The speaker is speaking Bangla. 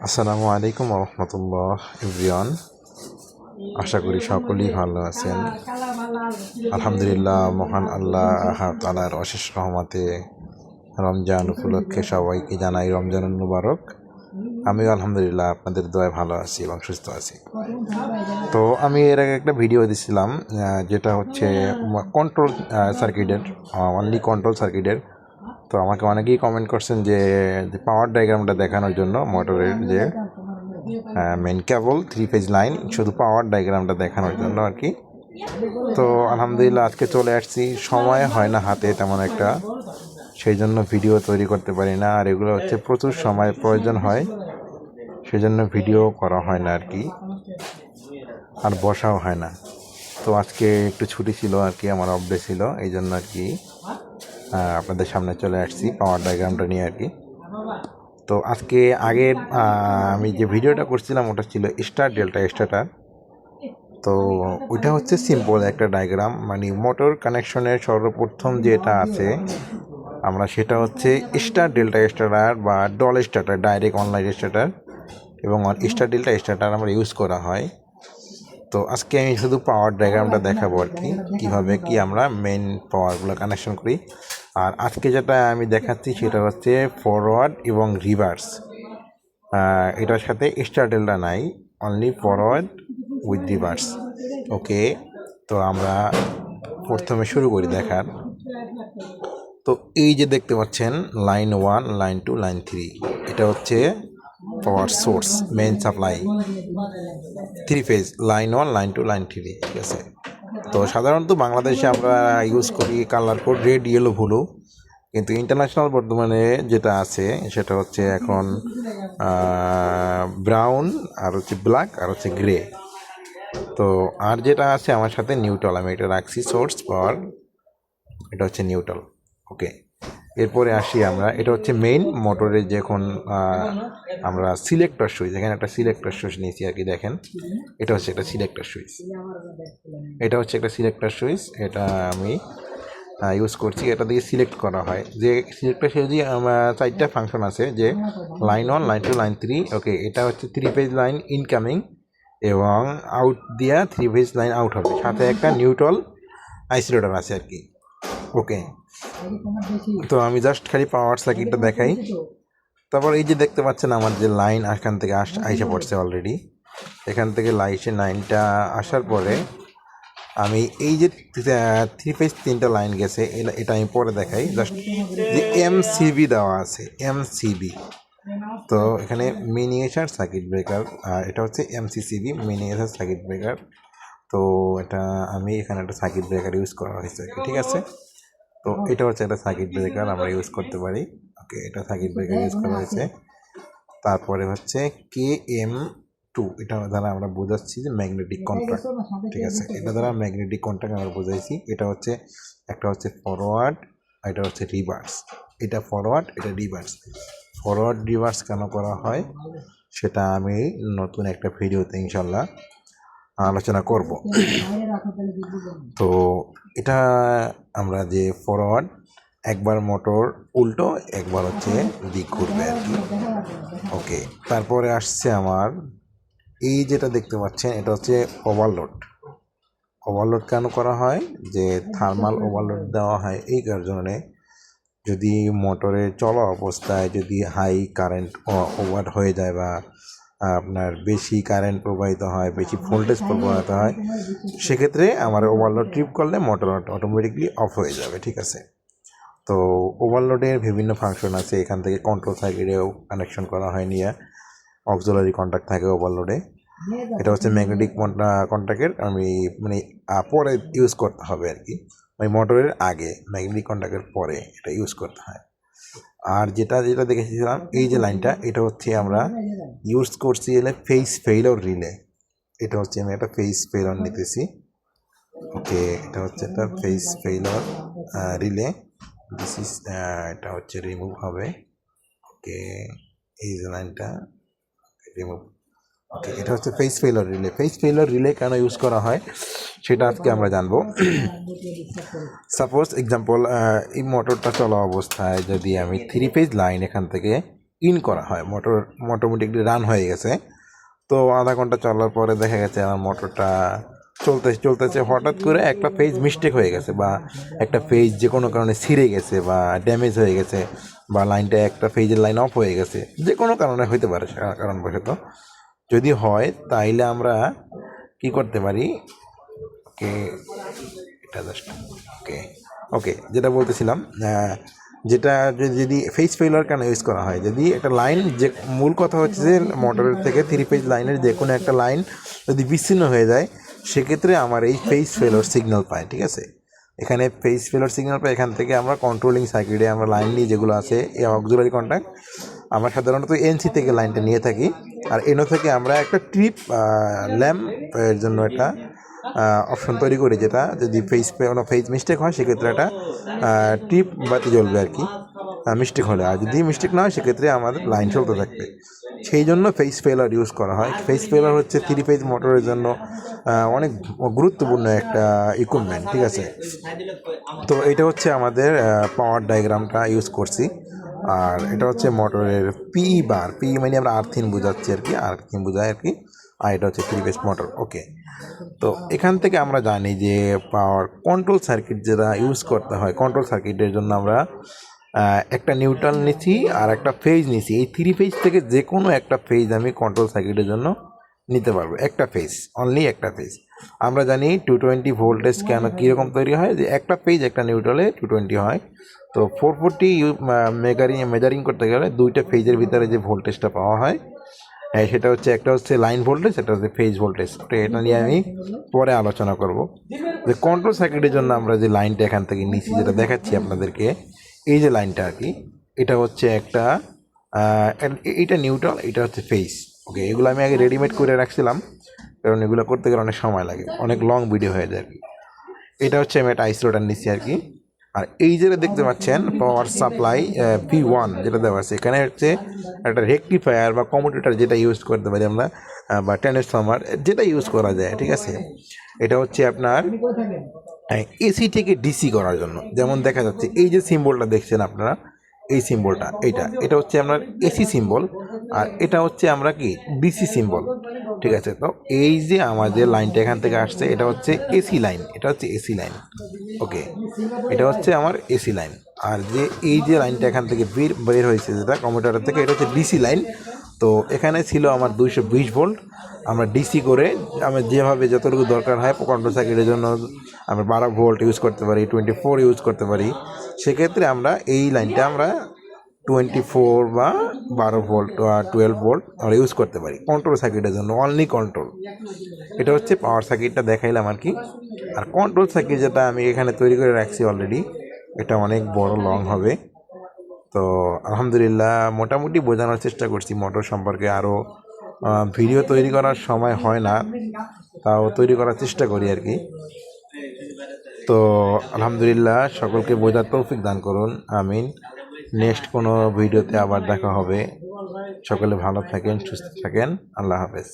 আসসালামু আলাইকুম রহমতুল্লাহ এভরিওয়ান। আশা করি সকলেই ভালো আছেন। আলহামদুলিল্লাহ, মহান আল্লাহ তাআলার অশেষ রহমতে রমজান উপলক্ষে সবাইকে জানাই রমজানুল মুবারক। আমিও আলহামদুলিল্লাহ আপনাদের দোয়ায় ভালো আছি এবং সুস্থ আছি। তো আমি এর আগে একটা ভিডিও দিছিলাম যেটা হচ্ছে কন্ট্রোল সার্কিটের, অনলি কন্ট্রোল সার্কিটের। তো আমাকে অনেকেই কমেন্ট করছেন যে পাওয়ার ডায়াগ্রামটা দেখানোর জন্য মোটরের যে মেন কেবল 3 ফেজ লাইন, শুধু পাওয়ার ডায়াগ্রামটা দেখানোর জন্য আর কি। তো আলহামদুলিল্লাহ আজকে চলে আসছি, সময় হয় না হাতে তেমন একটা, সেই জন্য ভিডিও তৈরি করতে পারি না। আর এগুলো হচ্ছে প্রচুর সময় প্রয়োজন হয়, সেই জন্য ভিডিও করা হয় না আর কি, আর বসাও হয় না। তো আজকে একটু ছুটি ছিল আর কি, আমার অফ ডে ছিল, এই জন্য আর কি আপনাদের সামনে চলে আসছি পাওয়ার ডায়াগ্রামটা নিয়ে আর কি। তো আজকে আগের আমি যে ভিডিওটা করছিলাম ওটা ছিল স্টার ডেল্টা স্টার্টার। তো ওইটা হচ্ছে সিম্পল একটা ডায়াগ্রাম, মানে মোটর কানেকশনের সর্বপ্রথম যেটা আছে আমরা সেটা হচ্ছে স্টার ডেল্টা স্টার্টার বা doll starter, direct online starter এবং স্টার ডেল্টা স্টার্টার আমরা ইউজ করা হয়। তো আজকে আমি শুধু পাওয়ার ডায়াগ্রামটা দেখাবো আর কি, কীভাবে কি আমরা মেইন পাওয়ারগুলো কানেকশন করি। আর আজকে যেটা আমি দেখাচ্ছি সেটা হচ্ছে ফরওয়ার্ড এবং রিভার্স, এটার সাথে স্টার ডেল্টা নাই, অনলি ফরওয়ার্ড উইথ রিভার্স। ওকে, তো আমরা প্রথমে শুরু করি দেখার। তো এই যে দেখতে পাচ্ছেন লাইন 1, লাইন 2, লাইন 3, এটা হচ্ছে power source, main supply 3 phase, line 1, line 2, line 3, ঠিক আছে। তো সাধারণত বাংলাদেশে আমরা ইউজ করি colour code red, yellow, blue, কিন্তু ইন্টারন্যাশনাল বর্তমানে যেটা আছে সেটা হচ্ছে এখন ব্রাউন, আর হচ্ছে ব্ল্যাক, আর হচ্ছে গ্রে। তো আর যেটা আছে আমার সাথে নিউট্রাল, আমি এটা রাখছি সোর্স পাওয়ার, এটা হচ্ছে নিউট্রাল। ওকে, এরপরে আসি আমরা, এটা হচ্ছে মেইন মোটরের যখন আমরা সিলেক্টর সুইচ, এখানে একটা সিলেক্টর সুইচ নিয়েছি আর কি, দেখেন এটা হচ্ছে একটা সিলেক্টর সুইচ, এটা হচ্ছে একটা সিলেক্টর সুইচ, এটা আমি ইউজ করছি। এটা দিয়ে সিলেক্ট করা হয়, যে সিলেক্টর সুইচে আমার 4টা ফাংশন আছে, যে লাইন 1, লাইন 2, লাইন 3। ওকে, এটা হচ্ছে 3 ফেজ লাইন ইনকামিং এবং আউট দিয়া 3 ফেজ লাইন আউট হবে, সাথে একটা নিউট্রাল আইসোলেটর আছে আর কি। ওকে, তো আমি জাস্ট খালি পাওয়ার সার্কিটটা দেখাই। তারপর এই যে দেখতে পাচ্ছেন আমার যে লাইন এখান থেকে আইসা পড়ছে অলরেডি, এখান থেকে লাইনটা আসার পরে আমি এই যে 3 ফেজ 3টা লাইন গেছে, এটা আমি পরে দেখাই। জাস্ট যে এমসিবি দেওয়া আছে, এমসিবি, তো এখানে মিনিয়েচার সার্কিট ব্রেকার, আর এটা হচ্ছে এমসিসিবি, মিনিয়েচার সার্কিট ব্রেকার। তো এটা আমি এখানে একটা সার্কিট ব্রেকার ইউজ করা হয়েছে, ঠিক আছে। তো এটা হচ্ছে একটা সার্কিট ব্রেকার আমরা ইউজ করতে পারি। ওকে, এটা সার্কিট ব্রেকার ইউজ করা হয়েছে। তারপরে হচ্ছে KM2, এটা দ্বারা আমরা বোঝাচ্ছি যে ম্যাগনেটিক কন্ট্যাক্ট, ঠিক আছে। এটা দ্বারা ম্যাগনেটিক কন্ট্যাক্ট আমরা বোঝাইছি। এটা হচ্ছে একটা হচ্ছে ফরওয়ার্ড, এটা হচ্ছে রিভার্স, এটা ফরওয়ার্ড, এটা রিভার্স। ফরওয়ার্ড রিভার্স কেন করা হয় সেটা আমি নতুন একটা ভিডিওতে ইনশাল্লাহ আলোচনা করব। তো এটা আমরা যে ফরওয়ার্ড, একবার মোটর উল্টো, একবার হচ্ছে দিক ঘুরবে আর কি। ওকে, তারপরে আসছে আমার এই যেটা দেখতে পাচ্ছেন, এটা হচ্ছে ওভারলোড। ওভারলোড কেন করা হয়, যে থার্মাল ওভারলোড দেওয়া হয় এই কারণে, যদি মোটরের চলা অবস্থায় যদি হাই কারেন্ট ওভার হয়ে যায় বা আপনার বেশি কারেন্ট প্রবাহিত হয়, বেশি ভোল্টেজ প্রবাহিত হয়, সেক্ষেত্রে আমার ওভারলোড ট্রিপ করলে মোটর অটোমেটিকলি অফ হয়ে যাবে, ঠিক আছে। তো ওভারলোডের বিভিন্ন ফাংশন আছে, এখান থেকে কন্ট্রোল সার্কিটেও কানেকশন করা হয় নিয়ে, অক্সিলারি কন্ট্যাক্ট থাকে ওভারলোডে। এটা হচ্ছে ম্যাগনেটিক কন্ট্যাক্টের আমি মানে পরে ইউজ করতে হবে আর কি, মানে মোটরের আগে, ম্যাগনেটিক কন্ট্যাক্টের পরে এটা ইউজ করতে হয়। আর যেটা যেটা দেখেছিলাম এই যে লাইনটা, এটা হচ্ছে আমরা ইউজ করছি এলে ফেজ ফেইলর রিলে। এটা হচ্ছে আমি একটা ফেজ ফেইলর নিতেছি। ওকে, এটা হচ্ছে একটা phase failure relay, this is, এটা হচ্ছে রিমুভ হবে। ওকে, এই যে লাইনটা রিমুভ। ওকে, এটা হচ্ছে phase failure relay. Phase failure relay কেন ইউজ করা হয় সেটা আজকে আমরা জানবো। সাপোজ এক্সাম্পল, এই মোটরটা চলা অবস্থায় যদি আমি 3 ফেজ লাইন এখান থেকে ইন করা হয়, মোটর অটোমেটিকলি রান হয়ে গেছে। তো আধা ঘন্টা চলার পরে দেখা গেছে আমার মোটরটা চলতেছে, হঠাৎ করে একটা পেজ মিস্টেক হয়ে গেছে, বা একটা পেজ যে কোনো কারণে ছিঁড়ে গেছে বা ড্যামেজ হয়ে গেছে, বা লাইনটা একটা পেজের লাইন অফ হয়ে গেছে, যে কোনো কারণে হইতে পারে কারণবশত। যদি হয় তাইলে আমরা কি করতে পারি, ওকে এটা জাস্ট ওকে ওকে যেটা বলতেছিলাম, যেটা যদি ফেজ ফেলার কেন ইউজ করা হয়, যদি একটা লাইন, যে মূল কথা হচ্ছে যে মোটরের থেকে 3 পেজ লাইনের যে কোনো একটা লাইন যদি বিচ্ছিন্ন হয়ে যায়, সেক্ষেত্রে আমার এই ফেজ ফেলোর সিগন্যাল পায়। ঠিক আছে, এখানে ফেজ ফেলোর সিগন্যাল পাই, এখান থেকে আমরা কন্ট্রোলিং সার্কিটে আমরা লাইন নিয়ে যেগুলো আছে এই অক্সিলারি কন্ট্যাক্ট, আমরা সাধারণত এনসি থেকে লাইনটা নিয়ে থাকি, আর এনও থেকে আমরা একটা ট্রিপ ল্যাম্প এর জন্য একটা অপশন তৈরি করি, যেটা যদি কোনো ফেজ মিস্টেক হয় সেক্ষেত্রে একটা টিপ বাতি জ্বলবে আর কি, মিস্টেক হলে। আর যদি মিস্টেক না হয় সেক্ষেত্রে আমাদের লাইন চলতে থাকবে। সেই জন্য ফেজ ফেলার ইউজ করা হয়। ফেজ ফেলার হচ্ছে 3 পেজ মোটরের জন্য অনেক গুরুত্বপূর্ণ একটা ইকুইপমেন্ট। ঠিক আছে, তো এটা হচ্ছে আমাদের পাওয়ার ডায়াগ্রামটা ইউজ করছি। আর এটা হচ্ছে মোটরের পি বার, পি মানে আমরা আর্থিন বোঝাচ্ছি আর কি, আর্থিন বোঝায় আর কি। আর এটা হচ্ছে 3 পেজ মোটর। ওকে, তো এখান থেকে আমরা জানি যে পাওয়ার কন্ট্রোল সার্কিট যেটা ইউজ করতে হয়, কন্ট্রোল সার্কিটের জন্য আমরা একটা নিউট্রাল নিচ্ছি আর একটা ফেজ নিচ্ছি। এই 3 পেজ থেকে যে কোনো একটা ফেজ আমি কন্ট্রোল সার্কিটের জন্য নিতে পারবো, একটা ফেজ, অনলি একটা ফেজ। আমরা জানি 220 ভোল্টেজ কেন কীরকম তৈরি হয়, যে একটা পেজ একটা নিউট্রালে 220 হয়। তো 440 মেজারিং করতে গেলে দুইটা ফেজের ভিতরে যে ভোল্টেজটা পাওয়া হয়, সেটা হচ্ছে একটা হচ্ছে লাইন ভোল্টেজ, এটা হচ্ছে ফেজ ভোল্টেজ। তো এটা নিয়ে আমি পরে আলোচনা করব। যে কন্ট্রোল সার্কিটের জন্য আমরা যে লাইনটা এখান থেকে নিচ্ছি, যেটা দেখাচ্ছি আপনাদেরকে, এই যে লাইনটা আর কি, এটা হচ্ছে একটা এটা নিউট্রাল, এটা হচ্ছে ফেজ। ওকে, এগুলো আমি আগে রেডিমেড করে রাখছিলাম, কারণ এগুলো করতে গেলে অনেক সময় লাগে, অনেক লং ভিডিও হয়ে যায় আর কি। এটা হচ্ছে আমি একটা আইসোলেটার নিচ্ছি আর কি। আর এই যেটা দেখতে পাচ্ছেন পাওয়ার সাপ্লাই P1 যেটা দেওয়া আছে, এখানে হচ্ছে একটা রেকটিফায়ার বা কমিউটেটর যেটা ইউজ করতে পারি আমরা, বা ট্রান্সফর্মার যেটা ইউজ করা যায়। ঠিক আছে, এটা হচ্ছে আপনার এসি থেকে ডিসি করার জন্য। যেমন দেখা যাচ্ছে এই যে সিম্বলটা দেখছেন আপনারা, এই সিম্বলটা, এটা হচ্ছে আপনার এসি সিম্বল, আর এটা হচ্ছে আমরা কি ডিসি সিম্বল। ঠিক আছে, তো এই যে আমাদের লাইনটা এখান থেকে আসছে, এটা হচ্ছে এসি লাইন, এটা হচ্ছে এসি লাইন। ওকে, এটা হচ্ছে আমার এসি লাইন। আর যে এই যে লাইনটা এখান থেকে বের হয়েছে যেটা কমিউটার থেকে, এটা হচ্ছে ডিসি লাইন। তো এখানে ছিল আমার 220 ভোল্ট, আমরা ডিসি করে আমরা যেভাবে যতটুকু দরকার হয় কন্ট্রোল সার্কিটের জন্য আমরা 12 ভোল্ট ইউজ করতে পারি, 24 ইউজ করতে পারি। সেক্ষেত্রে আমরা এই লাইনটা আমরা 24 বা 12 ভোল্ট বা 12 ভোল্ট আমরা ইউজ করতে পারি কন্ট্রোল সার্কিটের জন্য, অনলি কন্ট্রোল। এটা হচ্ছে পাওয়ার সার্কিটটা দেখাইলাম আর কি। আর কন্ট্রোল সার্কিট যেটা আমি এখানে তৈরি করে রাখছি অলরেডি, এটা অনেক বড় লং হবে। তো আলহামদুলিল্লাহ মোটামুটি বোঝানোর চেষ্টা করছি মোটর সম্পর্কে। আরও ভিডিও তৈরি করার সময় হয় না, তাও তৈরি করার চেষ্টা করি আর কি। তো আলহামদুলিল্লাহ সকলকে বোঝার তৌফিক দান করুন, আমিন। নেক্সট কোনো ভিডিওতে আবার দেখা হবে। সকলে ভালো থাকেন, সুস্থ থাকেন, আল্লাহ হাফেজ।